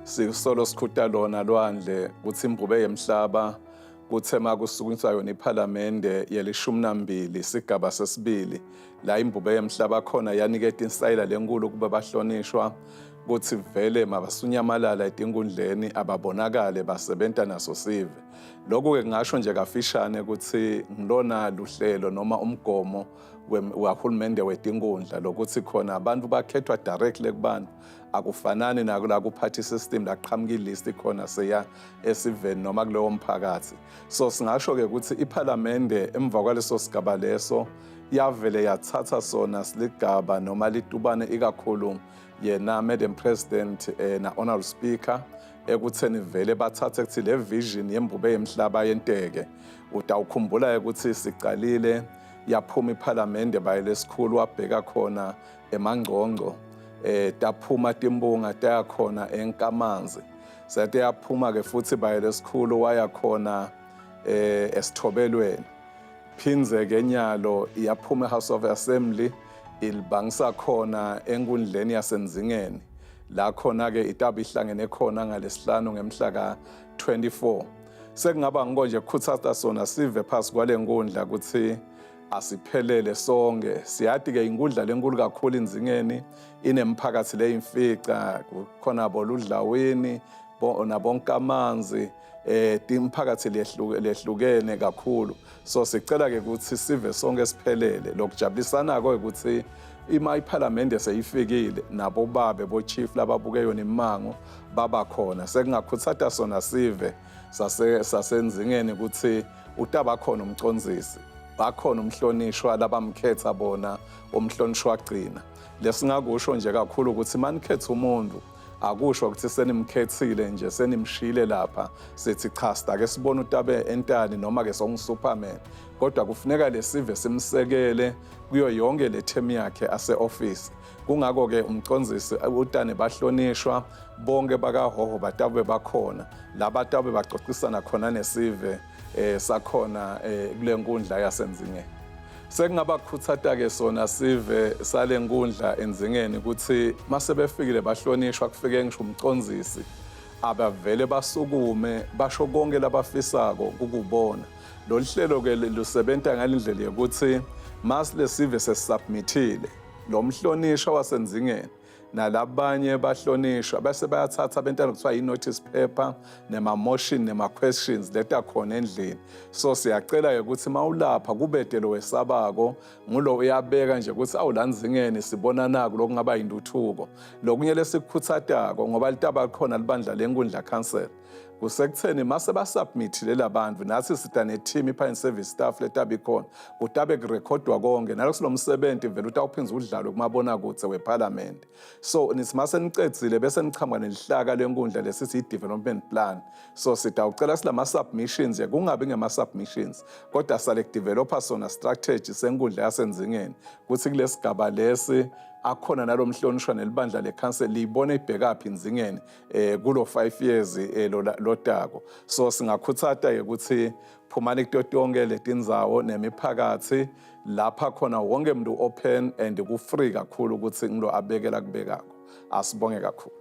sisolo sikhutha lona lwandle kuthi imbube yemhlaba kuthema kusukunyiswa yona iphalamende yeli-12 isigaba sesibili la imbube yemhlaba khona yaniketa insayila lenkulu kuba bahlonishwa kuthi vele mabasunyamalala etinkundleni ababonakale basebenta naso sive. Lokhu-ke ngingasho nje kafishane ukuthi ngilona luhlelo noma umgomo wahulumende wetinkundla lokuthi khona abantu bakhethwa directly kubantu, akufanani nakula ku-party system laqhamuka ilist khona seya esiveni noma kuleyo mphakathi. So singasho-ke ukuthi iphalamende emva kwaleso sigaba leso yavele yathatha sona siligaba noma litubane ikakhulu yena Madam President na Honorable Speaker ekutheni vele bathathe kuthi le vision yembube yemhlaba yenteke. Utawukhumbula ukuthi siqalile yaphuma iphalamende bayilesikhulu wabheka khona eMangqongqo, taphuma timbunga tayakhona eNkamanzi, sathi yaphuma ke futhi bayilesikhulu waya khona esithobelweni, phinze ke enyalo yaphuma eHouse of Assembly ilibangisa khona enkundleni yaseNzingeni la khona ke itaba ihlangene khona ngalesihlanu ngemhla ka-24. Sekungaba nkonje kukhuthaza sona sive phasi kwale nkundla ukuthi asiphelele sonke. Siyathi ke inkundla lenkulu kakhulu iNzingeni inemphakathi leyimfica khona boludlaweni nabonkamanzi, imphakathi lehlukene kakhulu. So sicela ke ukuthi sive sonke siphelele. Lokujabulisana-ko ukuthi iphalamende seyifikile nabo babe bo-chief lababuke yona imango baba khona. Sekungakhuthaza sona sive saseNzingeni ukuthi utaba khona umcondzisi, bakhona umhlonishwa labamkhetha bona umhlonishwa wagcina. Lesingakusho nje kakhulu ukuthi manikhetha umuntu akusho ukuthi senimkhethile nje senimshile lapha sethi cha sitake sibona utabe entani noma ke songuSuperman, kodwa kufuneka lesive simsekele kuyo yonke le term yakhe ase-office. Kungako ke umcondzisi utane bahlonishwa bonke bakahoho batabe bakhona labatabe baxoxisana khona nesive sakhona kule nkundla yaseNzingeni. Sekungaba kukhuthaza ke sona sive sale nkundla eNzingeni ukuthi masebefikile bahlonishwa kufike ngisho umcondzisi abavele basukume basho konke labafisako ukubona. Lo hlelo ke lusebenta ngalindlela yokuthi masile sive sesubmithile lo mhlonishwa waseNzingeni nalabanye bahlonishwa bese bayathatha abentwana kuthiwa i-notice paper nema-motion nema-questions leta khona endlini. So siyacela ukuthi mawulapha kubedelo wesabako ngulo uyabeka nje ukuthi awu la Nzingeni sibona naku lokungaba induthuko. Lokunye lesikukhuthadako ngoba litaba khona libandla lenkundla council kusekutheni mase basubmithile labantu nathi sida ne-team i-parent service staff letaba ikhona kutabe kurekhodwa konke nalokulo msebenzi vele utawuphinza udlalwe kumabonakudze weParliament. So nithi mase nicedzile bese nichama nelihlaka lenkundla lesithi i-development plan. So sitawucela silama-submissions kungabi ngema-submissions kodwa select developer sona strategy senkundla yaseNzingeni kuthi kulesigaba lesi akhona nalomhlonishwa nelibandla le-council libone ibhekaphi iNzingeni kulo 5 years lotako. So singakhuthaza ukuthi phumani kutonke letindzawo nemiphakathi lapha khona wonke umuntu open and ku-free kakhulu ukuthi ngilo abekela kubekako. Asibonge kakhulu.